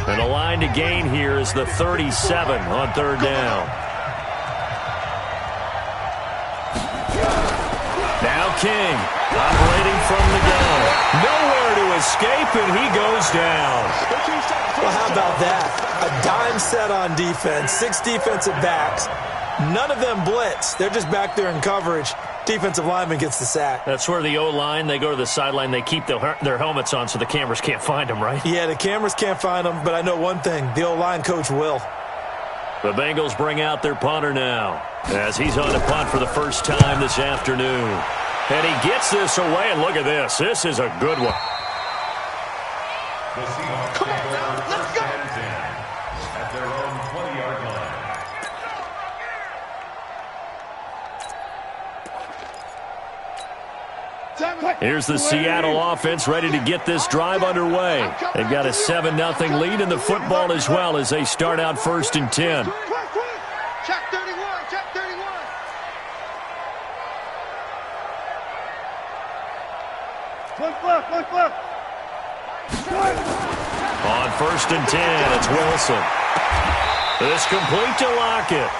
And the line to gain here is the 37 on third down. Now King, operating from the gun. Nowhere to escape, and he goes down. Well, how about that? A dime set on defense, 6 defensive backs. None of them blitz. They're just back there in coverage. Defensive lineman gets the sack. That's where the O-line, they go to the sideline, they keep their helmets on so the cameras can't find them, right? Yeah, the cameras can't find them, but I know one thing. The O-line coach will. The Bengals bring out their punter now as he's on to punt for the first time this afternoon. And he gets this away, and look at this. This is a good one. Come on now, let's go! At their own 20-yard line. Here's the Seattle offense ready to get this drive underway. They've got a 7-0 lead in the football as well as they start out 1st and 10. Check 31, check 31. Look. On 1st and 10, it's Wilson. This complete to Lockett.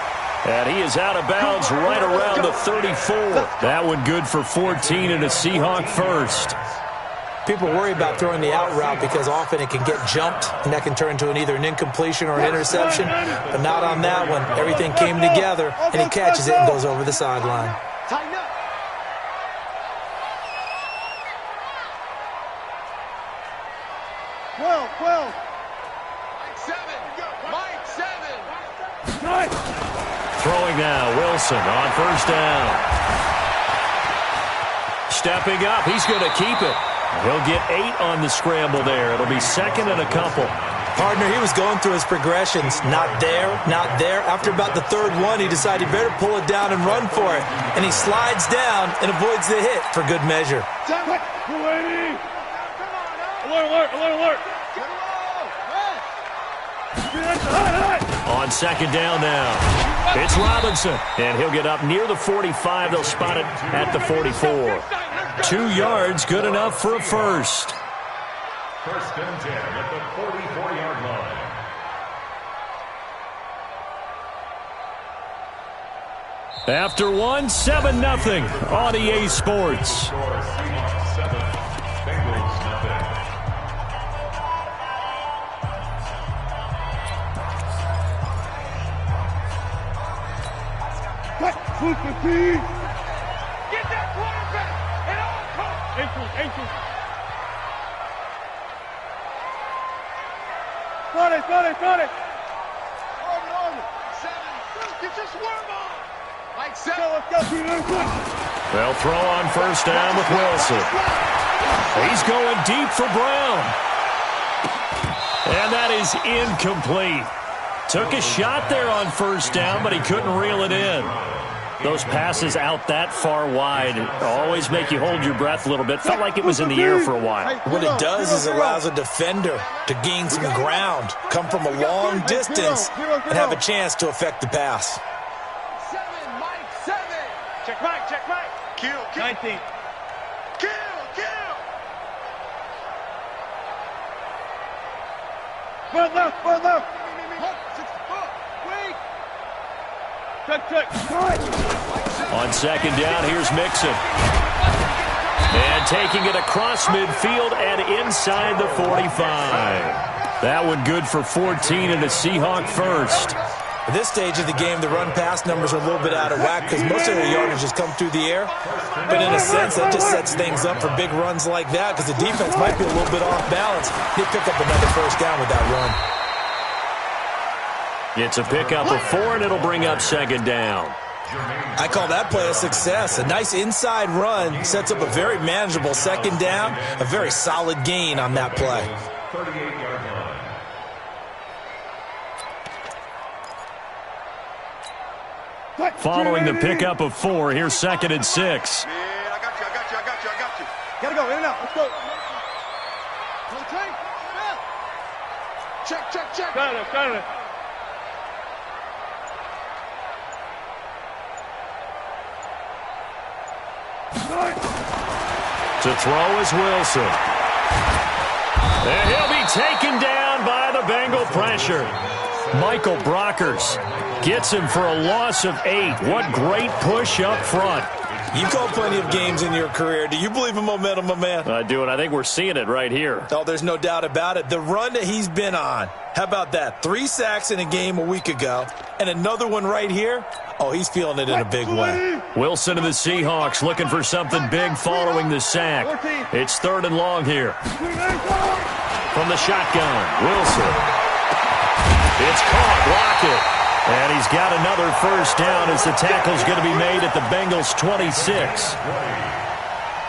And he is out of bounds right around the 34. That one good for 14 and a Seahawk first. People worry about throwing the out route because often it can get jumped, and that can turn into either an incompletion or an interception. But not on that one. Everything came together, and he catches it and goes over the sideline. Tighten up. Well. Mike 7. Throwing now, Wilson on 1st down. Stepping up, he's going to keep it. He'll get 8 on the scramble there. It'll be 2nd and a couple. Partner, he was going through his progressions. Not there, not there. After about the 3rd one, he decided he better pull it down and run for it. And he slides down and avoids the hit for good measure. Alert. On 2nd down now, it's Robinson, and he'll get up near the 45. They'll spot it at the 44. 2 yards, good enough for a first. 1st and 10 at the 44-yard line. After one, 7-0 on EA Sports. Get that quarterback at all costs. Ankle. Got it. Over. 7. Get your swerve on. Like 7. Let's go. They'll throw on 1st down with Wilson. He's going deep for Brown. And that is incomplete. Took a shot there on 1st down, but he couldn't reel it in. Those passes out that far wide always make you hold your breath a little bit. Felt like it was in the air for a while. What it does is it allows a defender to gain some ground, come from a long distance, and have a chance to affect the pass. 7, Mike 7. Check Mike. Kill. 19. Kill. Run left. Check. On 2nd down, here's Mixon. And taking it across midfield and inside the 45. That one good for 14 and a Seahawk first. At this stage of the game, the run-pass numbers are a little bit out of whack because most of their yardage has come through the air. But in a sense, that just sets things up for big runs like that because the defense might be a little bit off balance. They pick up another 1st down with that run. It's a pickup of 4, and it'll bring up 2nd down. I call that play a success. A nice inside run sets up a very manageable 2nd down, a very solid gain on that play. 38-yard line. Following the pickup of 4, here's 2nd and 6. Man, I got you. Gotta go, in and out. Let's go. Check. Got it. To throw is Wilson. And he'll be taken down by the Bengal pressure. Michael Brockers gets him for a loss of 8. What great push up front. You've called plenty of games in your career. Do you believe in momentum, my man? I do, and I think we're seeing it right here. Oh, there's no doubt about it. The run that he's been on. How about that? 3 sacks in a game a week ago, and another one right here. Oh, he's feeling it in a big way. Wilson of the Seahawks looking for something big following the sack. It's 3rd and long here. From the shotgun, Wilson. It's caught, block it. And he's got another first down as the tackle's going to be made at the Bengals' 26.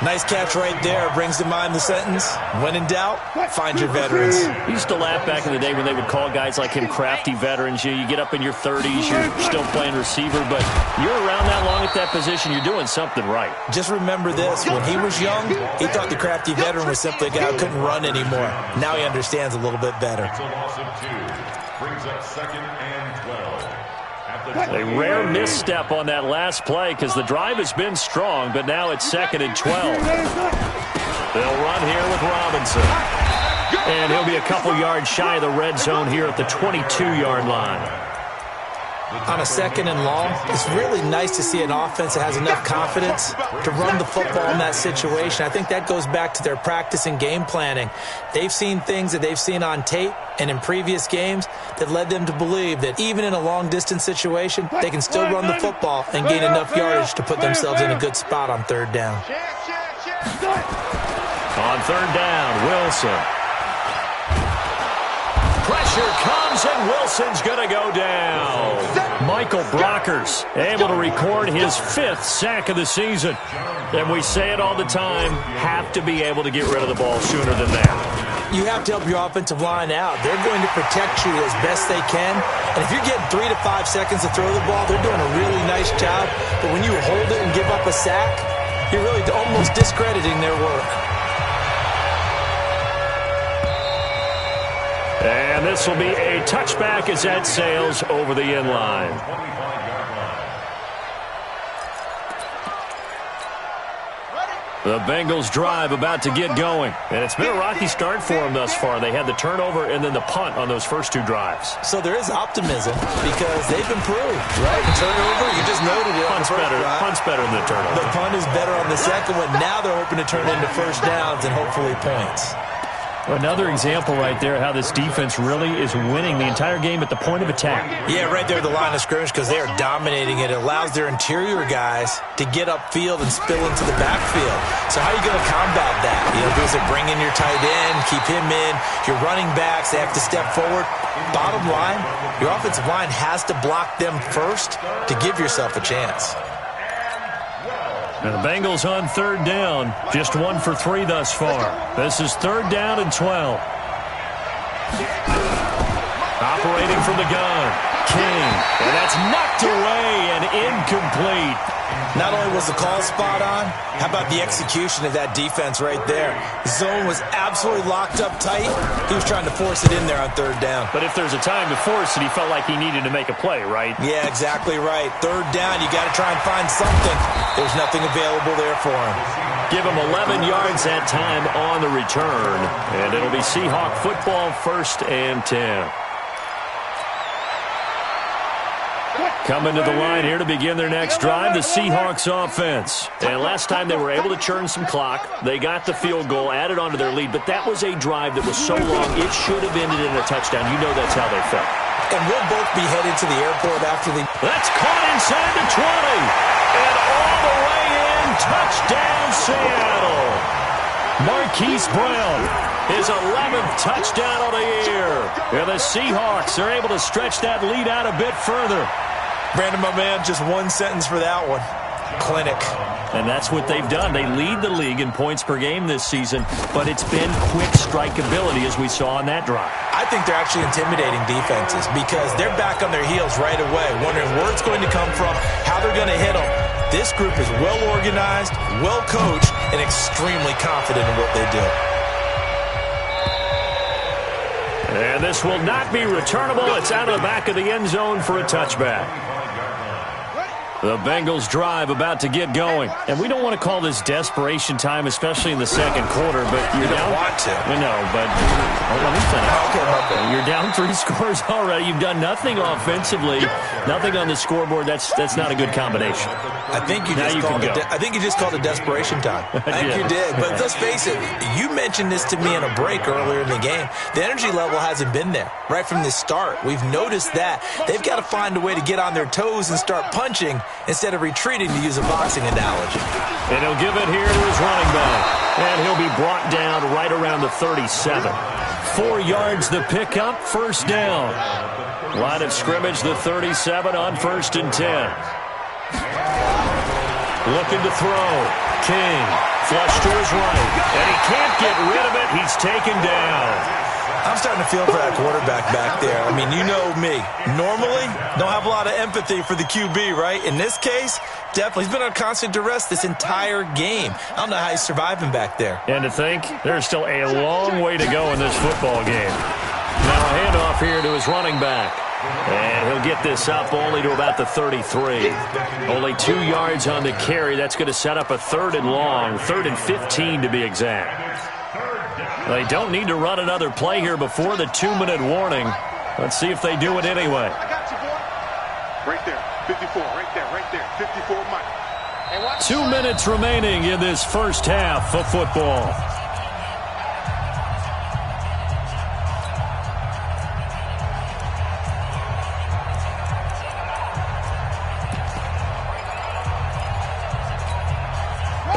Nice catch right there. Brings to mind the sentence, when in doubt, find your veterans. We used to laugh back in the day when they would call guys like him crafty veterans. You get up in your 30s, you're still playing receiver, but you're around that long at that position, you're doing something right. Just remember this. When he was young, he thought the crafty veteran was simply a guy who couldn't run anymore. Now he understands a little bit better. Brings up 2nd and 12. A rare misstep on that last play because the drive has been strong, but now it's 2nd and 12. They'll run here with Robinson. And he'll be a couple yards shy of the red zone here at the 22-yard line. On a 2nd and long, it's really nice to see an offense that has enough confidence to run the football in that situation. I think that goes back to their practice and game planning. They've seen things that they've seen on tape and in previous games that led them to believe that even in a long-distance situation, they can still run the football and gain enough yardage to put themselves in a good spot on 3rd down. On 3rd down, Wilson. Pressure comes, and Wilson's going to go down. Michael Brockers able to record his 5th sack of the season. And we say it all the time, have to be able to get rid of the ball sooner than that. You have to help your offensive line out. They're going to protect you as best they can. And if you're getting 3 to 5 seconds to throw the ball, they're doing a really nice job. But when you hold it and give up a sack, you're really almost discrediting their work. And this will be a touchback as that sails over the end line. The Bengals drive about to get going. And it's been a rocky start for them thus far. They had the turnover and then the punt on those first 2 drives. So there is optimism because they've improved, right? The turnover, you just noted it. Punt's better than the turnover. The punt is better on the second one. Now they're hoping to turn it into first downs and hopefully points. Another example right there how this defense really is winning the entire game at the point of attack. Yeah, right there at the line of scrimmage because they are dominating it. It allows their interior guys to get upfield and spill into the backfield. So how are you going to combat that? You know, because they're bringing your tight end, keep him in. Your running backs, they have to step forward. Bottom line, your offensive line has to block them first to give yourself a chance. And the Bengals on 3rd down, just 1 for 3 thus far. This is 3rd down and 12. Operating from the gun, King, and that's knocked away and incomplete. Not only was the call spot on, how about the execution of that defense right there? The zone was absolutely locked up tight. He was trying to force it in there on 3rd down. But if there's a time to force it, he felt like he needed to make a play, right? Yeah, exactly right. 3rd down, you got to try and find something. There's nothing available there for him. Give him 11 yards that time on the return. And it'll be Seahawk football, 1st and 10. Coming to the line here to begin their next drive, the Seahawks offense. And last time they were able to churn some clock. They got the field goal, added onto their lead, but that was a drive that was so long it should have ended in a touchdown. You know that's how they felt. And we'll both be headed to the airport after the... That's caught inside the 20. And all the way in, touchdown Seattle. Marquise Brown, his 11th touchdown of the year. And the Seahawks are able to stretch that lead out a bit further. Brandon, my man, just 1 sentence for that one. Clinic. And that's what they've done. They lead the league in points per game this season, but it's been quick strikeability as we saw on that drive. I think they're actually intimidating defenses because they're back on their heels right away, wondering where it's going to come from, how they're going to hit them. This group is well organized, well coached, and extremely confident in what they do. And this will not be returnable. It's out of the back of the end zone for a touchback. The Bengals drive about to get going. And we don't want to call this desperation time, especially in the second quarter, but you're down. Want to. I know, but let me finish. Okay. You're down 3 scores already. You've done nothing offensively, nothing on the scoreboard. That's not a good combination. I think you just called it desperation time. I think you did. But let's face it, you mentioned this to me in a break earlier in the game. The energy level hasn't been there right from the start. We've noticed that. They've got to find a way to get on their toes and start punching instead of retreating, to use a boxing analogy. And he'll give it here to his running back. And he'll be brought down right around the 37. 4 yards the pickup, first down. Line of scrimmage, the 37 on 1st and 10. Looking to throw. King. Flush to his right. And he can't get rid of it. He's taken down. I'm starting to feel for that quarterback back there. I mean, you know me. Normally, don't have a lot of empathy for the QB, right? In this case, definitely. He's been on constant duress this entire game. I don't know how he's surviving back there. And to think, there's still a long way to go in this football game. Now a handoff here to his running back. And he'll get this up only to about the 33. Only 2 yards on the carry. That's going to set up a 3rd and long, 3rd and 15 to be exact. They don't need to run another play here before the 2-minute warning. Let's see if they do it anyway. I got you, boy. Right there, 54, right there, 54, Mike. 2 minutes remaining in this first half of football.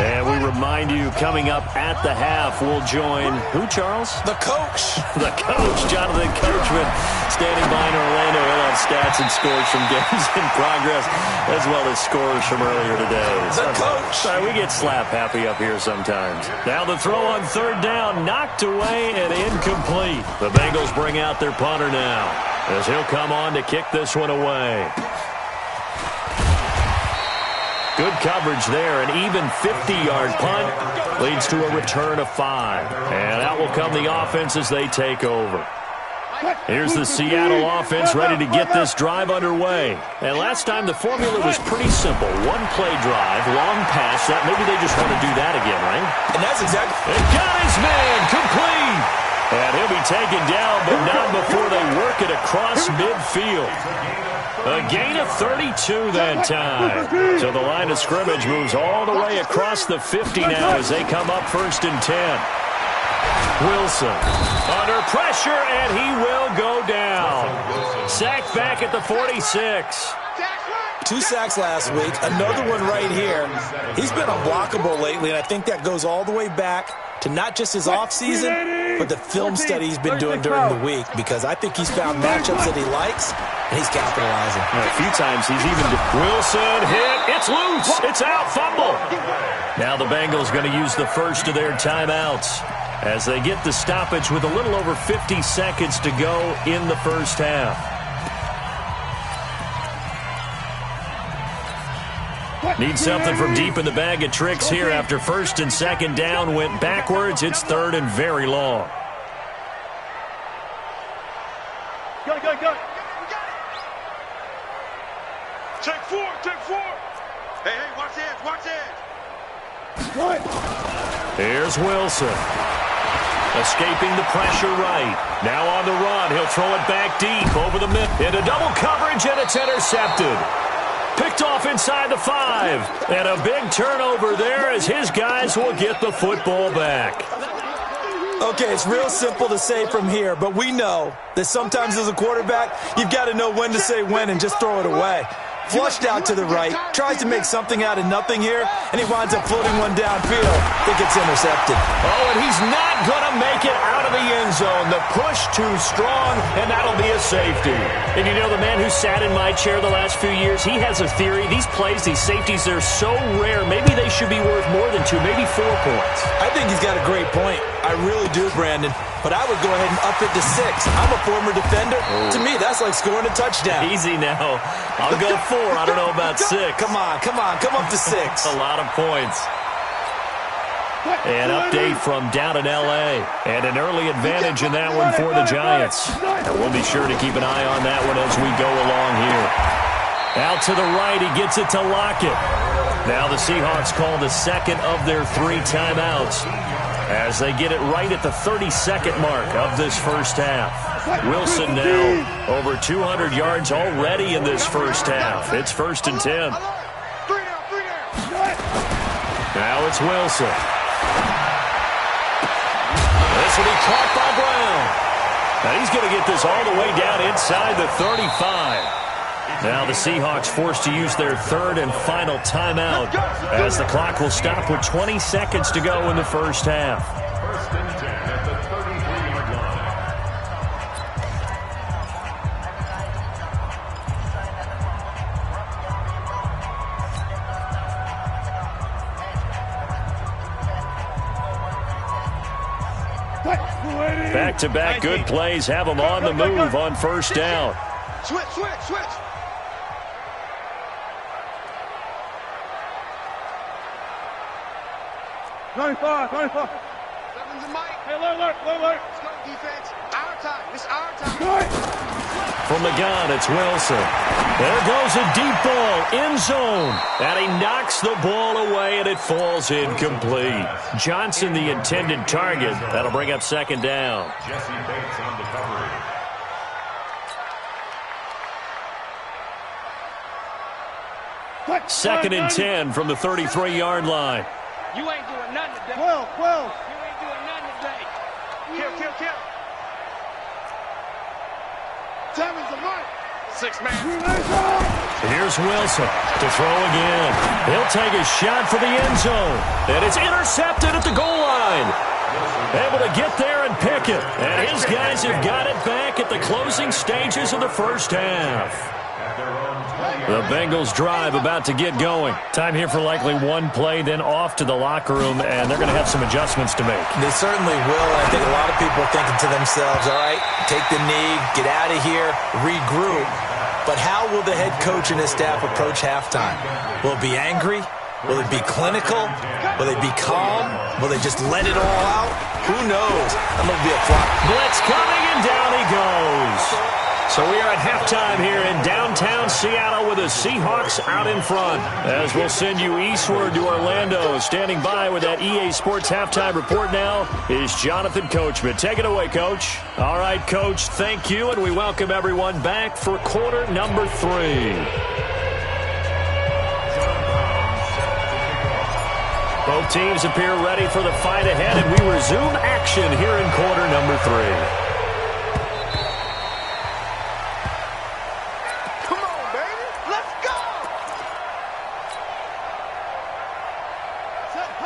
And we remind you, coming up at the half, we'll join who, Charles? The coach. The coach, Jonathan Coachman, standing by in Orlando. He'll have stats and scores from games in progress, as well as scores from earlier today. The coach. Sorry, we get slap happy up here sometimes. Now the throw on 3rd down, knocked away and incomplete. The Bengals bring out their punter now, as he'll come on to kick this one away. Good coverage there. An even 50-yard punt leads to a return of 5. And out will come the offense as they take over. Here's the Seattle offense ready to get this drive underway. And last time the formula was pretty simple. 1-play drive, long pass. That maybe they just want to do that again, right? And that's exactly. They got his man complete. And he'll be taken down, but not before they work it across midfield. A gain of 32 that time. So the line of scrimmage moves all the way across the 50 now as they come up 1st and 10. Wilson under pressure, and he will go down. Sacked back at the 46. 2 sacks last week, another one right here. He's been unblockable lately, and I think that goes all the way back to not just his offseason, but the film study he's been doing during the week, because I think he's found matchups that he likes, and he's capitalizing. A few times he's even... Wilson hit. It's loose. It's out. Fumble. Now the Bengals going to use the first of their timeouts as they get the stoppage with a little over 50 seconds to go in the first half. Need something from deep in the bag of tricks here after 1st and 2nd down went backwards. It's 3rd and very long. Go. Take 4. Hey, watch it. Here's Wilson. Escaping the pressure right. Now on the run. He'll throw it back deep over the mid. Into double coverage, and it's intercepted. Picked off inside the 5. And a big turnover there as his guys will get the football back. Okay, it's real simple to say from here, but we know that sometimes as a quarterback, you've got to know when to say when and just throw it away. Flushed out to the right, tries to make something out of nothing here, and he winds up floating one downfield. I think it's intercepted. Oh, and he's not going to make it out of the end zone. The push too strong, and that'll be a safety. And you know, the man who sat in my chair the last few years, he has a theory. These plays, these safeties, they're so rare. Maybe they should be worth more than 2, maybe 4 points. I think he's got a great point. I really do, Brandon. But I would go ahead and up it to 6. I'm a former defender. To me, that's like scoring a touchdown. Easy now. I'll go 4. I don't know about 6. Come on. Come up to 6. A lot of points. An update from down in L.A. And an early advantage in that one for the Giants. And we'll be sure to keep an eye on that one as we go along here. Out to the right, he gets it to Lockett. Now the Seahawks call the second of their 3 timeouts as they get it right at the 32nd mark of this first half. Wilson now over 200 yards already in this first half. It's 1st and 10. Now it's Wilson. This will be caught by Brown. Now he's going to get this all the way down inside the 35. Now the Seahawks forced to use their 3rd and final timeout as the clock will stop with 20 seconds to go in the first half. 1st and 10 at the 33-yard line. Back-to-back good plays have them on the move on 1st down. Switch. 25. Seven's a Mike. Hey, look. Let's go, defense. Our time. It's our time. From the gun, it's Wilson. There goes a deep ball, end zone. And he knocks the ball away, and it falls incomplete. Johnson, the intended target. That'll bring up 2nd down. Jesse Bates on the coverage. 2nd and 10 from the 33-yard line. You ain't doing nothing today. 12. You ain't doing nothing today. Kill. Seven's a Mike. 6-man. Here's Wilson to throw again. He'll take a shot for the end zone. And it's intercepted at the goal line. Able to get there and pick it. And his guys have got it back at the closing stages of the first half. The Bengals drive about to get going. Time here for likely one play, then off to the locker room, and they're going to have some adjustments to make. They certainly will, and I think a lot of people are thinking to themselves, all right, take the knee, get out of here, regroup. But how will the head coach and his staff approach halftime? Will it be angry? Will it be clinical? Will they be calm? Will they just let it all out? Who knows? I'm going to be a clock. Blitz coming, and down he goes. So we are at halftime here in downtown Seattle with the Seahawks out in front. As we'll send you eastward to Orlando. Standing by with that EA Sports halftime report now is Jonathan Coachman. Take it away, Coach. All right, Coach, thank you, and we welcome everyone back for quarter number 3. Both teams appear ready for the fight ahead, and we resume action here in quarter number 3.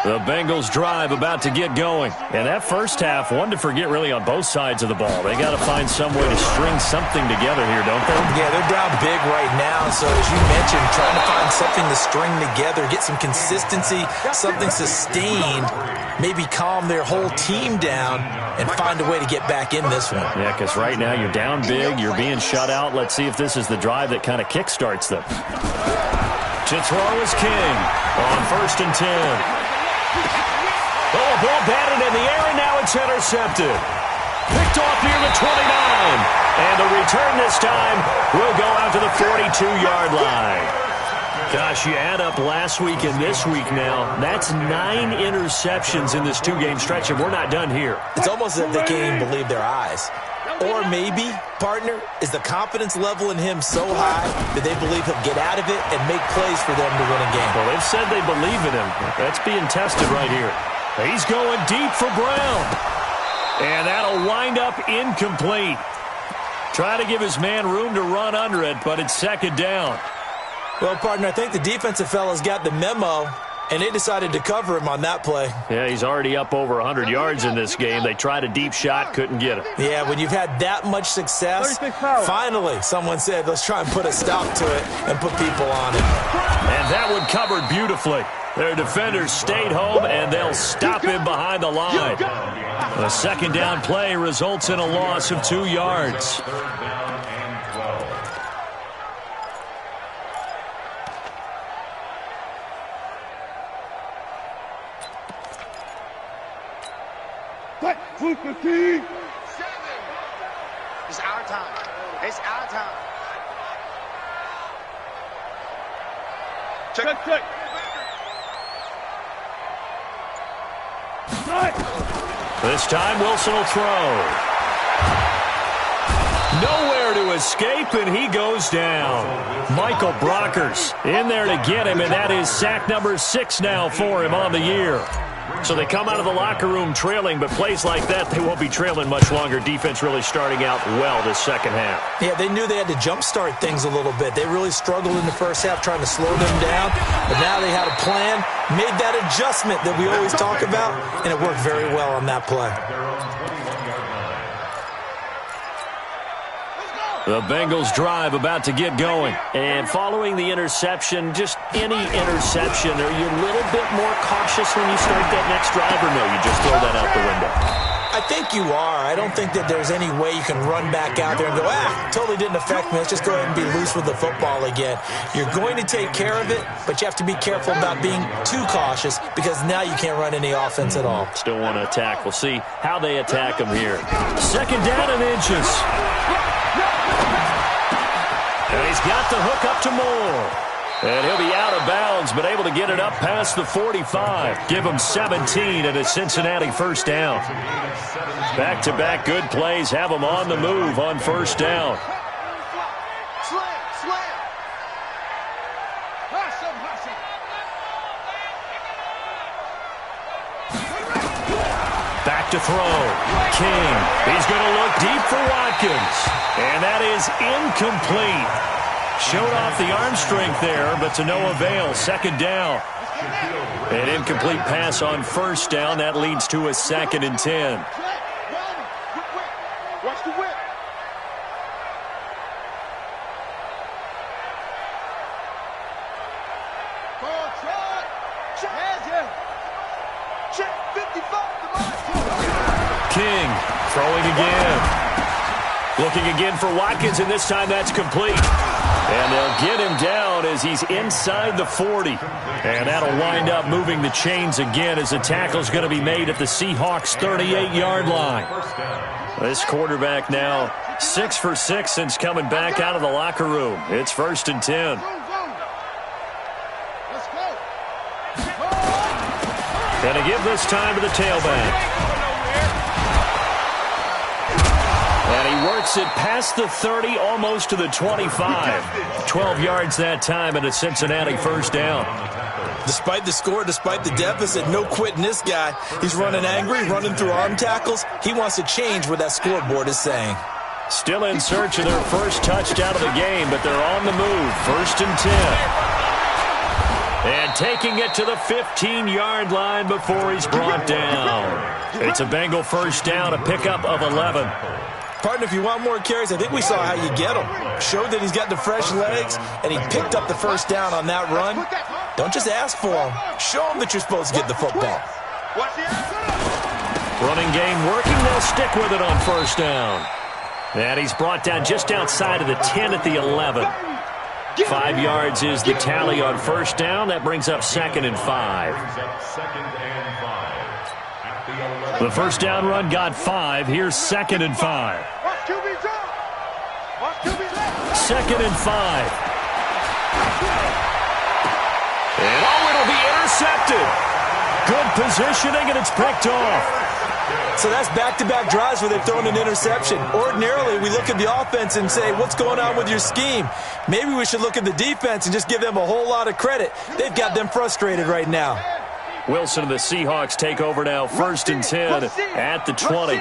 The Bengals drive about to get going. And that first half, one to forget really on both sides of the ball. They got to find some way to string something together here, don't they? Yeah, they're down big right now. So as you mentioned, trying to find something to string together, get some consistency, something sustained, maybe calm their whole team down and find a way to get back in this one. Yeah, because right now you're down big, you're being shut out. Let's see if this is the drive that kind of kickstarts them. To throw is King on 1st and 10. Oh, ball batted in the air, and now it's intercepted. Picked off near the 29. And the return this time will go out to the 42-yard line. Gosh, you add up last week and this week now, that's 9 interceptions in this 2-game stretch, and we're not done here. It's almost as if they can't even believe their eyes. Or maybe, partner, is the confidence level in him so high that they believe he'll get out of it and make plays for them to win a game. Well, they've said they believe in him. That's being tested right here. He's going deep for Brown. And that'll wind up incomplete. Try to give his man room to run under it, but it's 2nd down. Well, partner, I think the defensive fellas got the memo, and they decided to cover him on that play. Yeah, he's already up over 100 yards in this game. They tried a deep shot, couldn't get it. Yeah, when you've had that much success, finally someone said, let's try and put a stop to it and put people on it. And that one covered beautifully. Their defenders stayed home, and they'll stop him behind the line. The 2nd down play results in a loss of 2 yards. 3rd down and 12. It's our time. It's our time. Check. This time, Wilson will throw. Nowhere to escape, and he goes down. Michael Brockers in there to get him, and that is sack number 6 now for him on the year. So they come out of the locker room trailing, but plays like that, they won't be trailing much longer. Defense really starting out well this second half. Yeah, they knew they had to jumpstart things a little bit. They really struggled in the first half trying to slow them down, but now they had a plan, made that adjustment that we always talk about, and it worked very well on that play. The Bengals drive about to get going. And following the interception, just any interception, are you a little bit more cautious when you start that next drive, or no, you just throw that out the window? I think you are. I don't think that there's any way you can run back out there and go, totally didn't affect me. Let's just go ahead and be loose with the football again. You're going to take care of it, but you have to be careful about being too cautious because now you can't run any offense at all. Still want to attack. We'll see how they attack them here. Second down and inches. And he's got the hook up to Moore. And he'll be out of bounds, but able to get it up past the 45. Give him 17 and a Cincinnati first down. Back-to-back good plays have them on the move on first down. Back to throw. King. He's going to look deep for Watkins. And that is incomplete. Showed off the arm strength there, but to no avail. Second down. An incomplete pass on first down. That leads to a 2nd and 10. Watch the whip. Check 55. King throwing again. Looking again for Watkins, and this time that's complete. And they'll get him down as he's inside the 40. And that'll wind up moving the chains again as the tackle's going to be made at the Seahawks' 38-yard line. This quarterback now 6 for 6 since coming back out of the locker room. It's 1st and 10. And to give this time to the tailback. And he works it past the 30, almost to the 25. 12 yards that time and a Cincinnati first down. Despite the score, despite the deficit, no quitting this guy. He's running angry, running through arm tackles. He wants to change what that scoreboard is saying. Still in search of their first touchdown of the game, but they're on the move. 1st and 10. And taking it to the 15-yard line before he's brought down. It's a Bengal first down, a pickup of 11. Partner, if you want more carries, I think we saw how you get him. Showed that he's got the fresh legs, and he picked up the first down on that run. Don't just ask for him. Show him that you're supposed to get the football. Running game working. They'll stick with it on first down. And he's brought down just outside of the 10 at the 11. 5 yards is the tally on first down. That brings up 2nd and 5. The first down run got 5. Here's 2nd and 5. 2nd and 5. And it'll be intercepted. Good positioning, and it's picked off. So that's back-to-back drives where they've thrown an interception. Ordinarily, we look at the offense and say, what's going on with your scheme? Maybe we should look at the defense and just give them a whole lot of credit. They've got them frustrated right now. Wilson and the Seahawks take over now, 1st and 10 at the 20.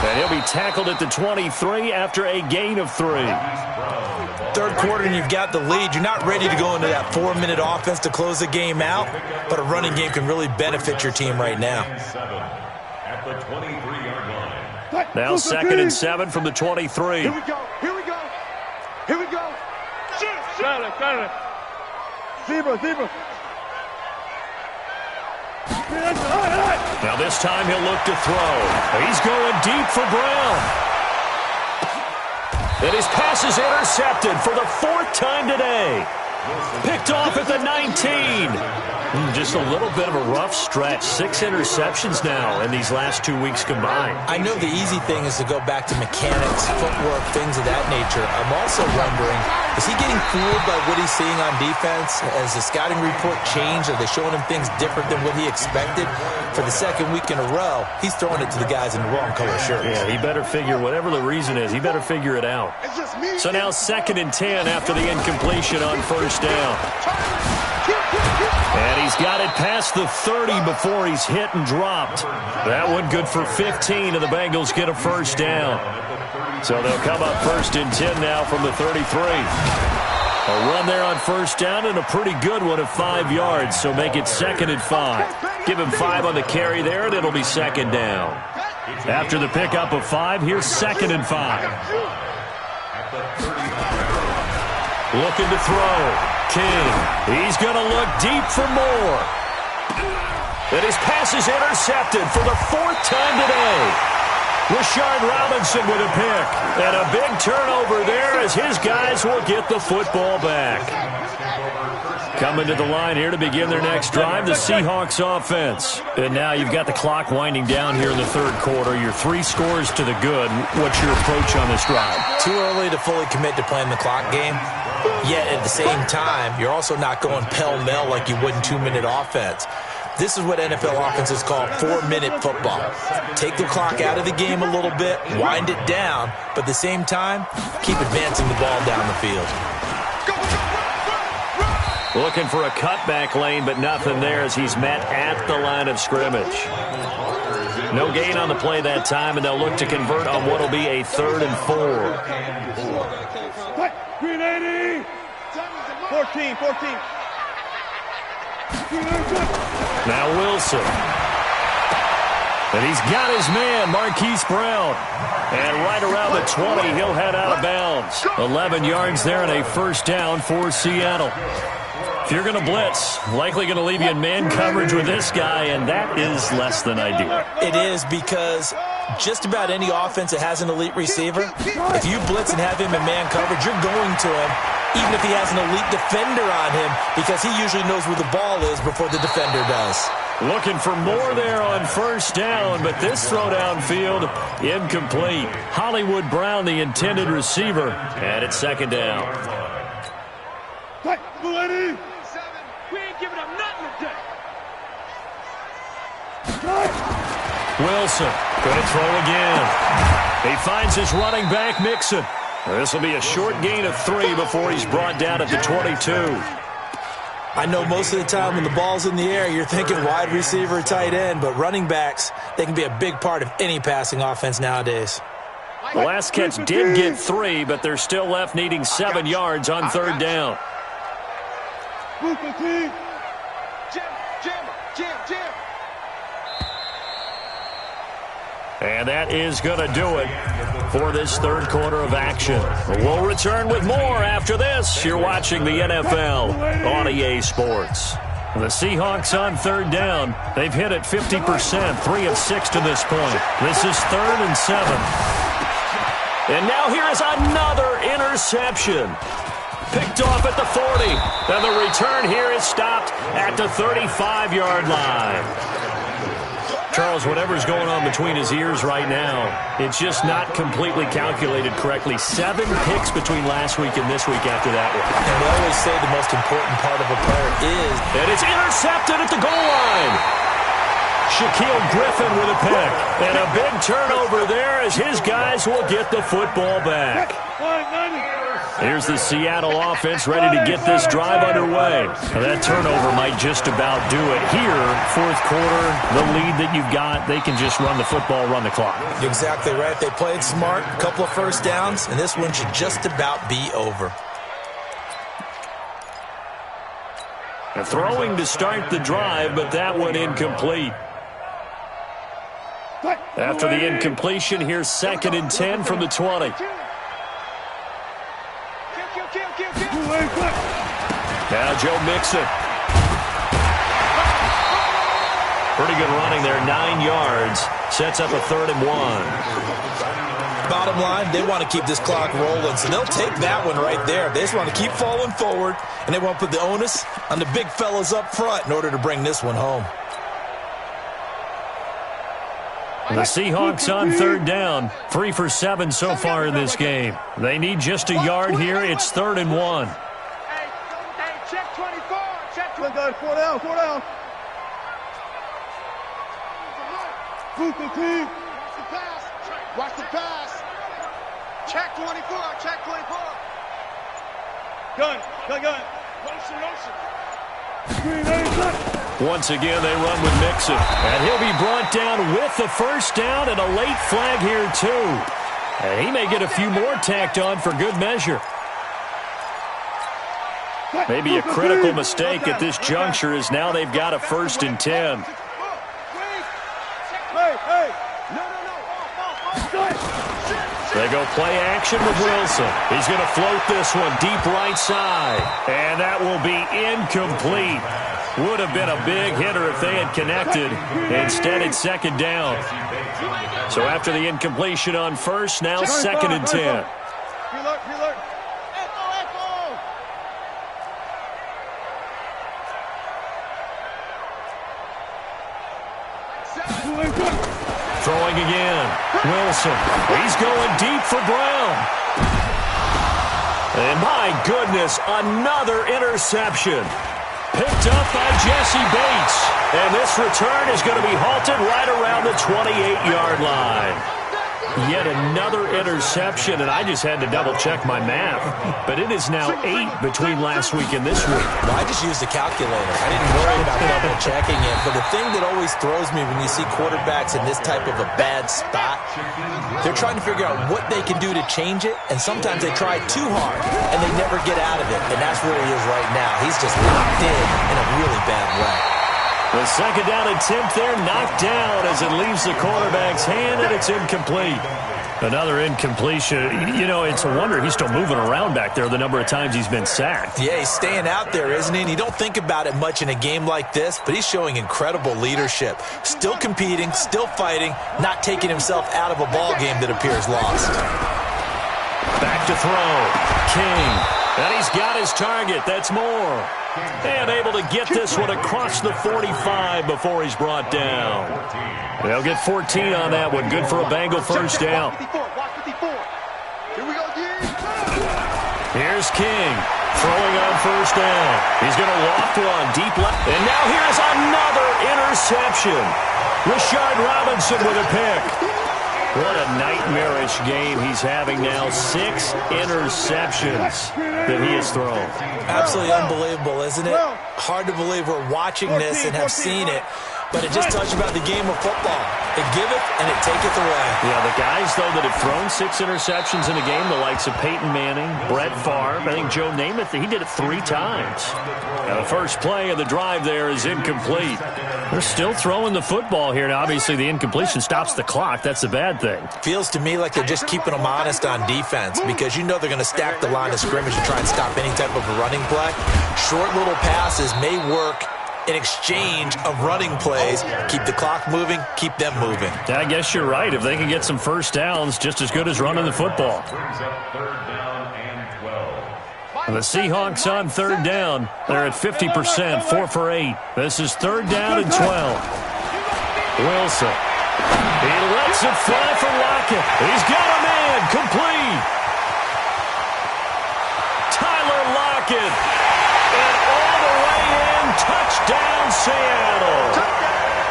And he'll be tackled at the 23 after a gain of 3. Third quarter and you've got the lead. You're not ready to go into that 4-minute offense to close the game out, but a running game can really benefit your team right now. Now 2nd and 7 from the 23. Here we go. Zebra. Now this time he'll look to throw. He's going deep for Brown. And his pass is intercepted for the 4th time today. Picked off at the 19. Just a little bit of a rough stretch. 6 interceptions now in these last 2 weeks combined. I know the easy thing is to go back to mechanics, footwork, things of that nature. I'm also wondering, is he getting fooled by what he's seeing on defense? Has the scouting report changed? Are they showing him things different than what he expected? For the second week in a row, he's throwing it to the guys in the wrong color shirts. Yeah, he better figure, whatever the reason is, he better figure it out. So now 2nd and 10 after the incompletion on 1st down. And he's got it past the 30 before he's hit and dropped. That one good for 15, and the Bengals get a 1st down. So they'll come up 1st and 10 now from the 33. A run there on 1st down and a pretty good one of 5 yards, so make it 2nd and 5. Give him 5 on the carry there, and it'll be 2nd down. After the pickup of 5, here's 2nd and 5. Looking to throw. King. He's going to look deep for more. And his pass is intercepted for the 4th time today. Rashard Robinson with a pick. And a big turnover there as his guys will get the football back. Coming to the line here to begin their next drive, the Seahawks offense. And now you've got the clock winding down here in the 3rd quarter. You're 3 scores to the good. What's your approach on this drive? Too early to fully commit to playing the clock game. Yet at the same time, you're also not going pell-mell like you would in 2-minute offense. This is what NFL offenses call 4-minute football. Take the clock out of the game a little bit, wind it down, but at the same time, keep advancing the ball down the field. Looking for a cutback lane, but nothing there as he's met at the line of scrimmage. No gain on the play that time, and they'll look to convert on what will be a 3rd and 4. Green 80. 14. Now Wilson. And he's got his man, Marquise Brown. And right around the 20, he'll head out of bounds. 11 yards there and a 1st down for Seattle. If you're going to blitz, likely going to leave you in man coverage with this guy, and that is less than ideal. It is because just about any offense that has an elite receiver, if you blitz and have him in man coverage, you're going to him, even if he has an elite defender on him, because he usually knows where the ball is before the defender does. Looking for more there on 1st down, but this throw downfield, incomplete. Hollywood Brown, the intended receiver, and it's 2nd down. We ain't giving up nothing today. Wilson going to throw again. He finds his running back, Mixon. This will be a short gain of 3 before he's brought down at the 22. I know most of the time when the ball's in the air, you're thinking wide receiver, tight end, but running backs, they can be a big part of any passing offense nowadays. The last catch did get 3, but they're still left needing 7 yards on 3rd down. Jim. And that is going to do it for this 3rd quarter of action. We'll return with more after this. You're watching the NFL on EA Sports. The Seahawks on 3rd down. They've hit it 50%, 3 of 6 to this point. This is 3rd and 7. And now here is another interception. Picked off at the 40. And the return here is stopped at the 35-yard line. Charles, whatever's going on between his ears right now, it's just not completely calculated correctly. 7 picks between last week and this week after that one. And they always say the most important part of a player is... And it's intercepted at the goal line. Shaquille Griffin with a pick. And a big turnover there as his guys will get the football back. Here's the Seattle offense ready to get this drive underway. Now that turnover might just about do it. Here, 4th quarter, the lead that you've got, they can just run the football, run the clock. Exactly right. They played smart, a couple of 1st downs, and this one should just about be over. Throwing to start the drive, but that one incomplete. After the incompletion, here's 2nd and 10 from the 20. Now Joe Mixon. Pretty good running there, 9 yards. Sets up a 3rd and 1. Bottom line, they want to keep this clock rolling, so they'll take that one right there. They just want to keep falling forward, and they want to put the onus on the big fellas up front in order to bring this one home. The Seahawks on third down, 3 for 7 so far in this game. They need just a yard here. It's 3rd and 1. Hey, check 24. Check 24. 4 down, 4 down. Watch the pass. Watch the pass. Check 24. Check 24. Gun. Motion. Once again, they run with Mixon. And he'll be brought down with the first down and a late flag here, too. And he may get a few more tacked on for good measure. Maybe a critical mistake at this juncture is now they've got a 1st and 10. They go play action with Wilson. He's going to float this one deep right side. And that will be incomplete. Would have been a big hitter if they had connected. Instead, it's 2nd down. So after the incompletion on first, now 2nd and 10. Throwing again. Wilson. He's going deep for Brown. And my goodness, another interception. Picked up by Jesse Bates. And this return is going to be halted right around the 28-yard line. Yet another interception, and I just had to double-check my math. But it is now 8 between last week and this week. Well, I just used the calculator. I didn't worry about double-checking it. But the thing that always throws me when you see quarterbacks in this type of a bad spot, they're trying to figure out what they can do to change it, and sometimes they try too hard, and they never get out of it. And that's where he is right now. He's just locked in a really bad way. The 2nd down attempt there knocked down as it leaves the quarterback's hand, and it's incomplete. Another incompletion. You know, it's a wonder he's still moving around back there the number of times he's been sacked. Yeah, he's staying out there, isn't he? And you don't think about it much in a game like this, but he's showing incredible leadership. Still competing, still fighting, not taking himself out of a ball game that appears lost. Back to throw. King. And he's got his target. That's Moore. And able to get this one across the 45 before he's brought down. They'll get 14 on that one. Good for a Bengal first down. Here's King. Throwing on first down. He's going to loft one deep left. And now here's another interception. Rashard Robinson with a pick. What a nightmarish game he's having now. 6 interceptions that he has thrown. Absolutely unbelievable, isn't it? Hard to believe we're watching this and have seen it. But it just tells you about the game of football. It giveth and it taketh away. Yeah, the guys, though, that have thrown 6 interceptions in a game, the likes of Peyton Manning, Brett Favre, I think Joe Namath, he did it 3 times. Now, the first play of the drive there is incomplete. They're still throwing the football here. Now, obviously, the incompletion stops the clock. That's a bad thing. Feels to me like they're just keeping them honest on defense because you know they're going to stack the line of scrimmage and try and stop any type of a running play. Short little passes may work in exchange of running plays. Keep the clock moving, keep them moving. I guess you're right. If they can get some first downs, just as good as running the football. And the Seahawks on third down. They're at 50%, 4 for 8. This is 3rd down and 12. Wilson. He lets it fly for Lockett. He's got a man. Complete. Tyler Lockett. And all the way in. Touchdown, Seattle.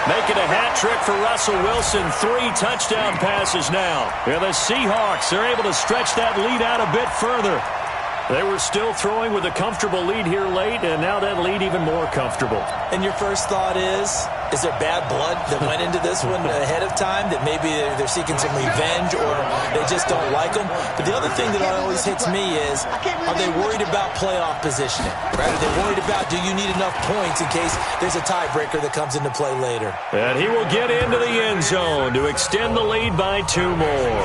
Making a hat trick for Russell Wilson. 3 touchdown passes now. Yeah, the Seahawks are able to stretch that lead out a bit further. They were still throwing with a comfortable lead here late, and now that lead even more comfortable. And your first thought is there bad blood that went into this one ahead of time, that maybe they're seeking some revenge or they just don't like them? But the other thing that always hits me is, are they worried about playoff positioning? Right? Are they worried about, do you need enough points in case there's a tiebreaker that comes into play later? And he will get into the end zone to extend the lead by 2 more.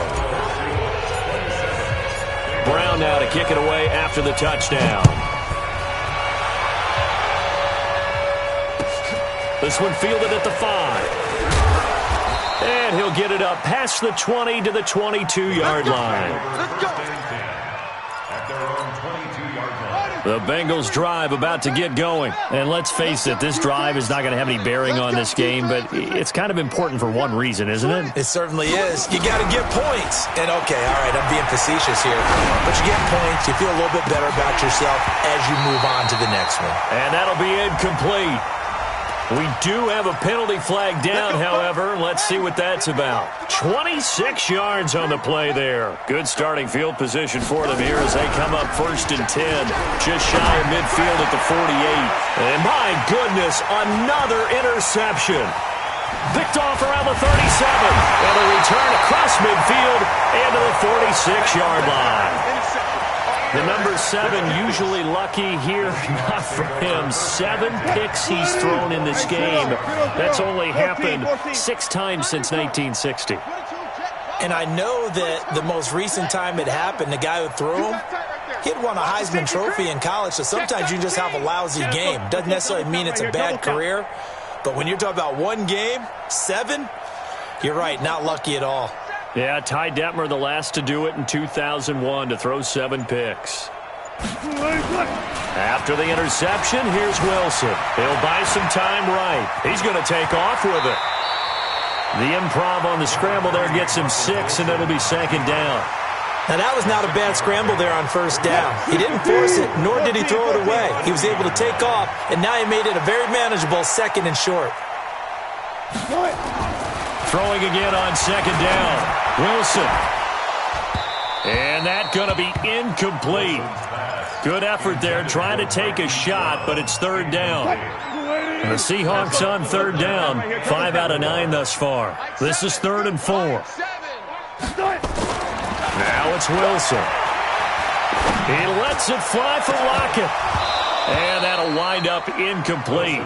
Brown now to kick it away after the touchdown. This one fielded at the 5. And he'll get it up past the 20 to the 22-yard line. Let's go. At their own 22-yard line. The Bengals drive about to get going. And let's face it, this drive is not going to have any bearing on this game, but it's kind of important for one reason, isn't it? It certainly is. You got to get points. And, okay, all right, I'm being facetious here. But you get points, you feel a little bit better about yourself as you move on to the next one. And that'll be incomplete. We do have a penalty flag down, however. Let's see what that's about. 26 yards on the play there. Good starting field position for them here as they come up 1st and 10. Just shy of midfield at the 48. And my goodness, another interception. Picked off around the 37. And a return across midfield and to the 46-yard line. The number 7 usually lucky here, not for him. 7 picks he's thrown in this game. That's only happened 6 times since 1960. And I know that the most recent time it happened, the guy who threw him, he'd won a Heisman Trophy in college, so sometimes you just have a lousy game. Doesn't necessarily mean it's a bad career, but when you're talking about one game, 7, you're right, not lucky at all. Yeah, Ty Detmer, the last to do it in 2001, to throw 7 picks. After the interception, here's Wilson. He'll buy some time right. He's going to take off with it. The improv on the scramble there gets him 6, and it'll be 2nd down. Now, that was not a bad scramble there on 1st down. He didn't force it, nor did he throw it away. He was able to take off, and now he made it a very manageable 2nd and short. Throwing again on 2nd down. Wilson. And that's going to be incomplete. Good effort there, trying to take a shot, but it's 3rd down. And the Seahawks on 3rd down, 5 out of 9 thus far. This is 3rd and 4. Now it's Wilson. He lets it fly for Lockett. And that'll wind up incomplete.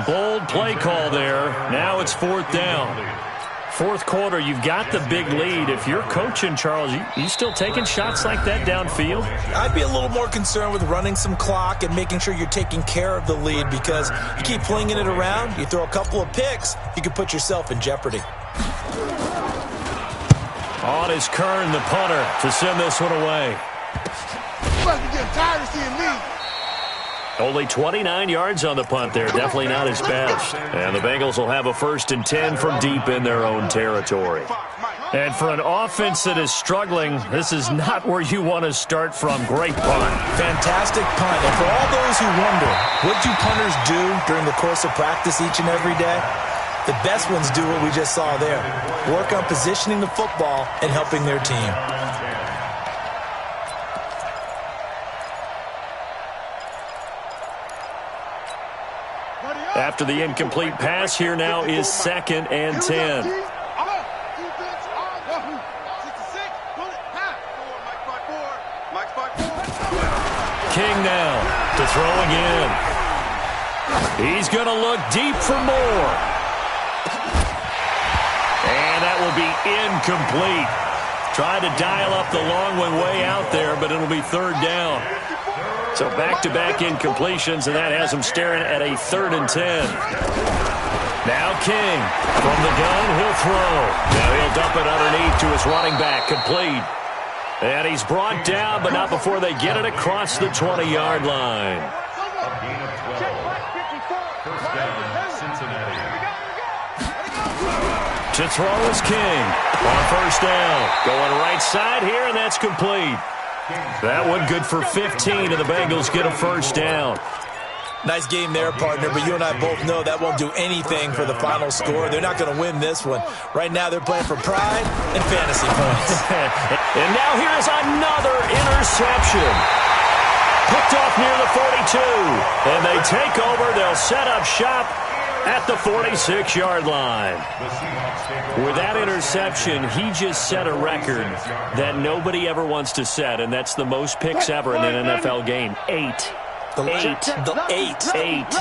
Bold play call there. Now it's 4th down. 4th quarter, you've got the big lead. If you're coaching, Charles, you still taking shots like that downfield? I'd be a little more concerned with running some clock and making sure you're taking care of the lead, because you keep flinging it around, you throw a couple of picks, you can put yourself in jeopardy. On is Kern, the punter, to send this one away. You must be getting tired of seeing me. Only 29 yards on the punt there. Definitely not his best. And the Bengals will have a 1st and 10 from deep in their own territory. And for an offense that is struggling, this is not where you want to start from. Great punt. Fantastic punt. And for all those who wonder, what do punters do during the course of practice each and every day? The best ones do what we just saw there. Work on positioning the football and helping their team. After the incomplete pass, here now is 2nd and 10. King now to throw again. He's going to look deep for more. And that will be incomplete. Tried to dial up the long one way out there, but it'll be 3rd down. So back-to-back incompletions, and that has him staring at a 3rd and 10. Now King from the gun, he'll throw. Now he'll dump it underneath to his running back, complete. And he's brought down, but not before they get it across the 20-yard line. A gain of 12. 1st down, Cincinnati. To throw is King on 1st down. Going right side here, and that's complete. That one good for 15, and the Bengals get a 1st down. Nice game there, partner, but you and I both know that won't do anything for the final score. They're not going to win this one. Right now, they're playing for pride and fantasy points. And now here's another interception. Picked off near the 42. And they take over. They'll set up shop at the 46-yard line. With that interception, he just set a record that nobody ever wants to set, and that's the most picks ever in an NFL game. 8. The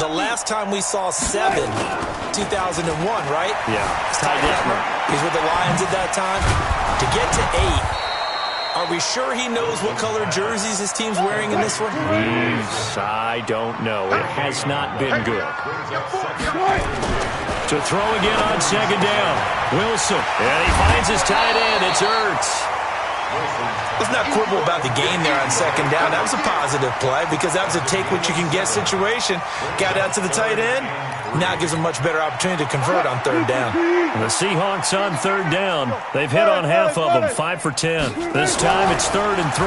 last time we saw 7, 2001, right? Yeah. Ty Detmer. He's with the Lions at that time. To get to 8, are we sure he knows what color jerseys his team's wearing in this one? I don't know. It has not been good. To To throw again on second down. Wilson. And he finds his tight end. It's Ertz. Let's not quibble about the gain there on second down. That was a positive play because that was a take-what-you-can-get situation. Got out to the tight end. Now gives them much better opportunity to convert on third down. The Seahawks on third down. They've hit on half of them, 5 for 10. This time it's 3rd and 3.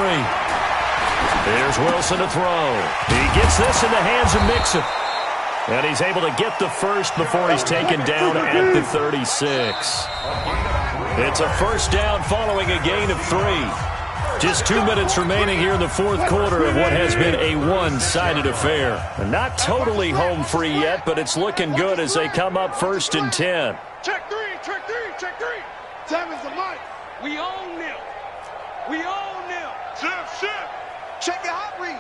Here's Wilson to throw. He gets this in the hands of Mixon. And he's able to get the first before he's taken down at the 36. It's a first down following a gain of 3. Just 2 minutes remaining here in the fourth quarter of what has been a one-sided affair. Not totally home free yet, but it's looking good as they come up 1st and 10. Check 3, check 3, check 3. Time is the mic. We own them. We own them. Shift. Check your hot read.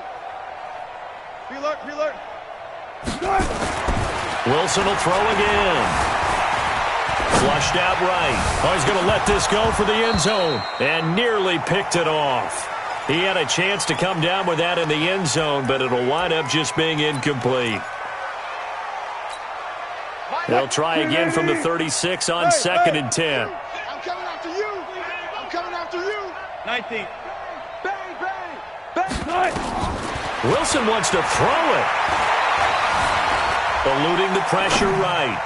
Pre-alert. Wilson will throw again. Flushed out right. Oh, he's going to let this go for the end zone. And nearly picked it off. He had a chance to come down with that in the end zone, but it'll wind up just being incomplete. They'll try again from the 36 on 2nd and 10. I'm coming after you. I'm coming after you. 19. Bang. Wilson wants to throw it. Eluding the pressure right.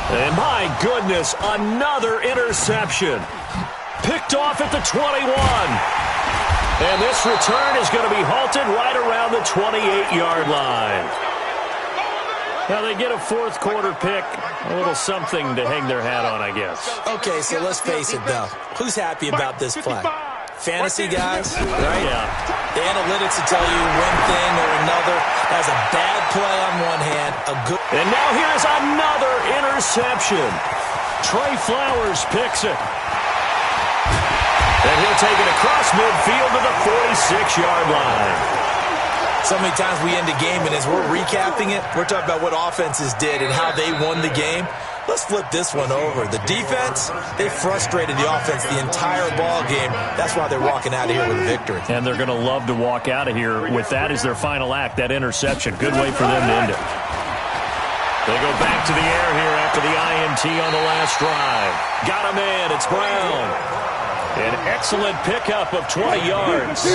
And my goodness, another interception. Picked off at the 21. And this return is going to be halted right around the 28-yard line. Now they get a fourth quarter pick. A little something to hang their hat on, I guess. Okay, so let's face it, though. Who's happy about this play? Fantasy guys, right? Yeah. The analytics will tell you one thing or another. As a bad play on one hand, a good... And now here's another interception. Trey Flowers picks it. And he'll take it across midfield to the 46-yard line. So many times we end a game, and as we're recapping it, we're talking about what offenses did and how they won the game. Let's flip this one over. The defense, they frustrated the offense the entire ball game. That's why they're walking out of here with a victory. And they're going to love to walk out of here with that as their final act, that interception. Good way for them to end it. They go back to the air here after the INT on the last drive. Got a man. It's Brown. An excellent pickup of 20 yards.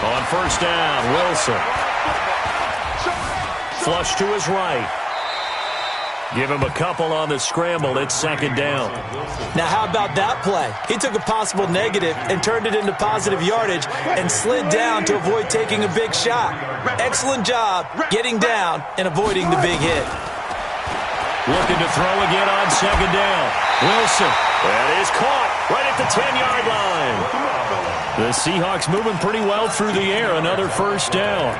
On first down, Wilson. Flush to his right. Give him a couple on the scramble. It's 2nd down. Now, how about that play? He took a possible negative and turned it into positive yardage and slid down to avoid taking a big shot. Excellent job getting down and avoiding the big hit. Looking to throw again on 2nd down. Wilson. That is caught right at the 10-yard line. The Seahawks moving pretty well through the air. Another first down.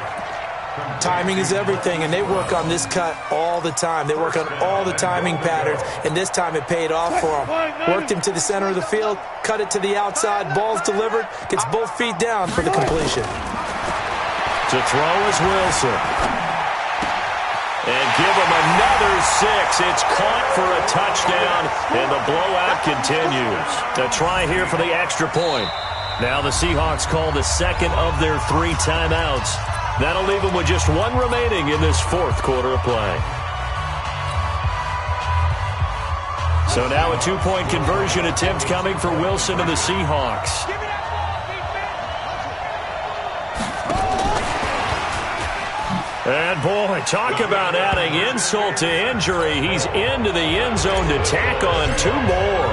Timing is everything, and they work on this cut all the time. They work on all the timing patterns, and this time it paid off for them. Worked him to the center of the field, cut it to the outside, ball's delivered, gets both feet down for the completion. To throw is Wilson. And give him another 6. It's caught for a touchdown, and the blowout continues. A try here for the extra point. Now the Seahawks call the second of their 3 timeouts. That'll leave them with just 1 remaining in this fourth quarter of play. So now a 2-point conversion attempt coming for Wilson and the Seahawks. And boy, talk about adding insult to injury. He's into the end zone to tack on 2 more.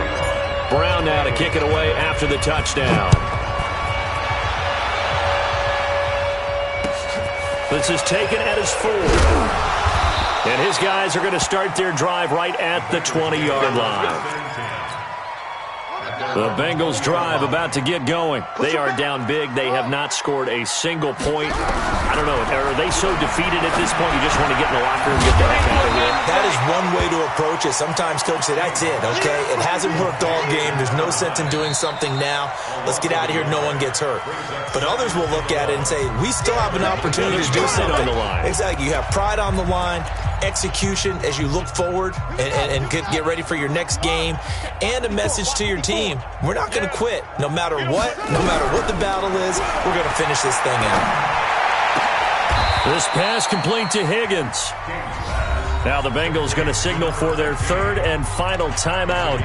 Brown now to kick it away after the touchdown. This is taken at his 4. And his guys are going to start their drive right at the 20-yard line. The Bengals drive about to get going. They are down big. They have not scored a single point. I don't know. Are they so defeated at this point you just want to get in the locker room and get the heck out of here? That is one way to approach it. Sometimes coaches say, that's it, okay? It hasn't worked all game. There's no sense in doing something now. Let's get out of here. No one gets hurt. But others will look at it and say, we still have an opportunity to do something. On the line. Exactly. You have pride on the line, execution as you look forward and get ready for your next game, and a message to your team. We're not going to quit. No matter what the battle is, we're going to finish this thing out. This pass complete to Higgins. Now the Bengals going to signal for their third and final timeout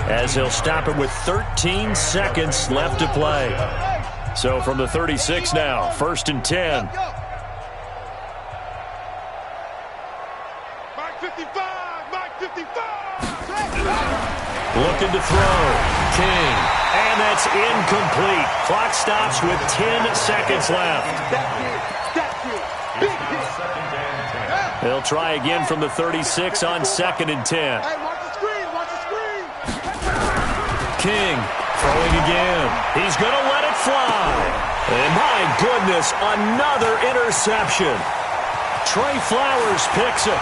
as they'll stop it with 13 seconds left to play. So from the 36 now, 1st and 10. Mike 55, Mike 55. Looking to throw. King. And that's incomplete. Clock stops with 10 seconds left. They'll try again from the 36 on 2nd and 10. Hey, watch the screen, watch the screen. King throwing again. He's going to let it fly. And my goodness, another interception. Trey Flowers picks it.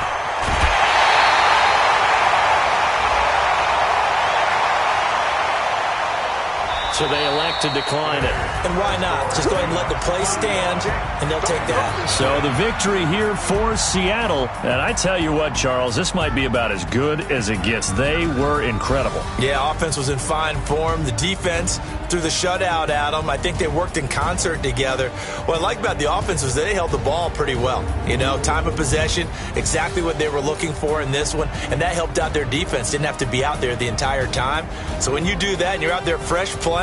So they elect to decline it. And why not? Just go ahead and let the play stand, and they'll take that. So the victory here for Seattle. And I tell you what, Charles, this might be about as good as it gets. They were incredible. Yeah, offense was in fine form. The defense threw the shutout at them. I think they worked in concert together. What I like about the offense was they held the ball pretty well. You know, time of possession, exactly what they were looking for in this one, and that helped out their defense. Didn't have to be out there the entire time. So when you do that and you're out there fresh playing,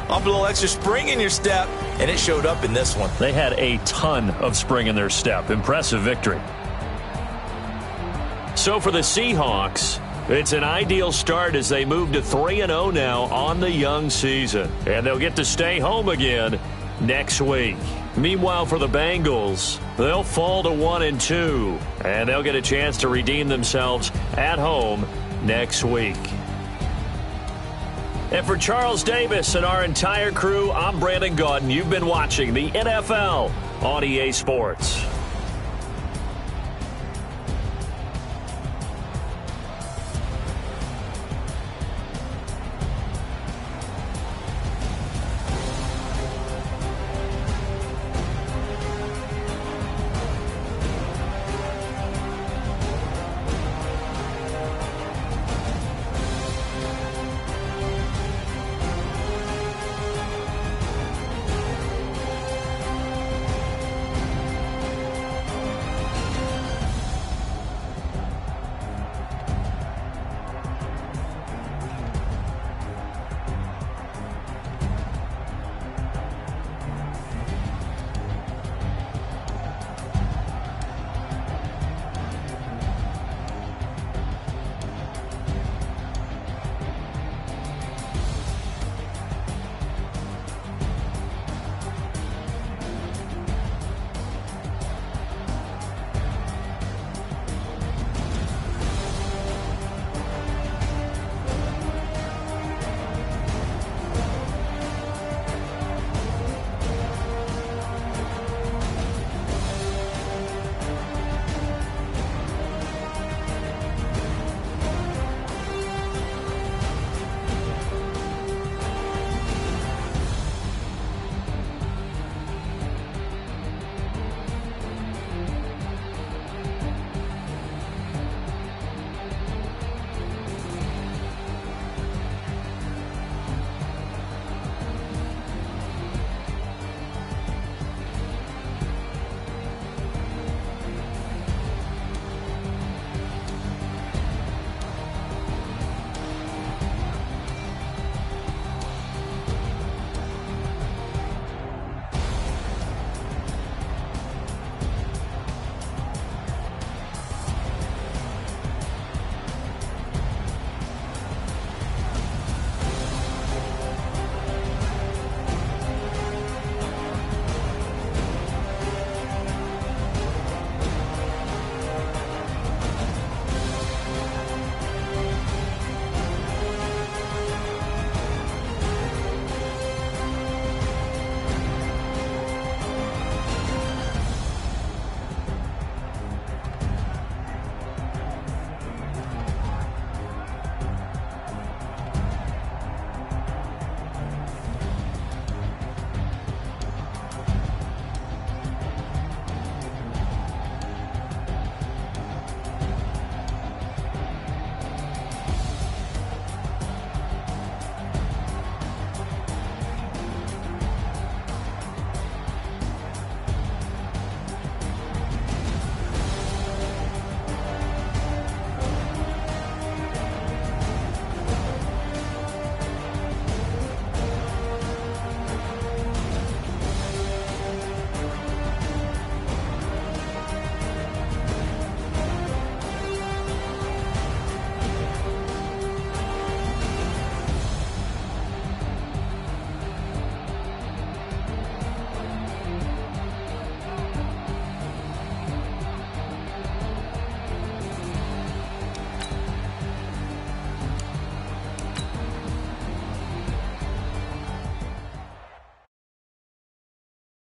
up a little extra spring in your step, and it showed up in this one. They had a ton of spring in their step. Impressive victory. So for the Seahawks, it's an ideal start as they move to 3-0 now on the young season. And they'll get to stay home again next week. Meanwhile, for the Bengals, they'll fall to 1-2, and they'll get a chance to redeem themselves at home next week. And for Charles Davis and our entire crew, I'm Brandon Gaudin. You've been watching the NFL on EA Sports.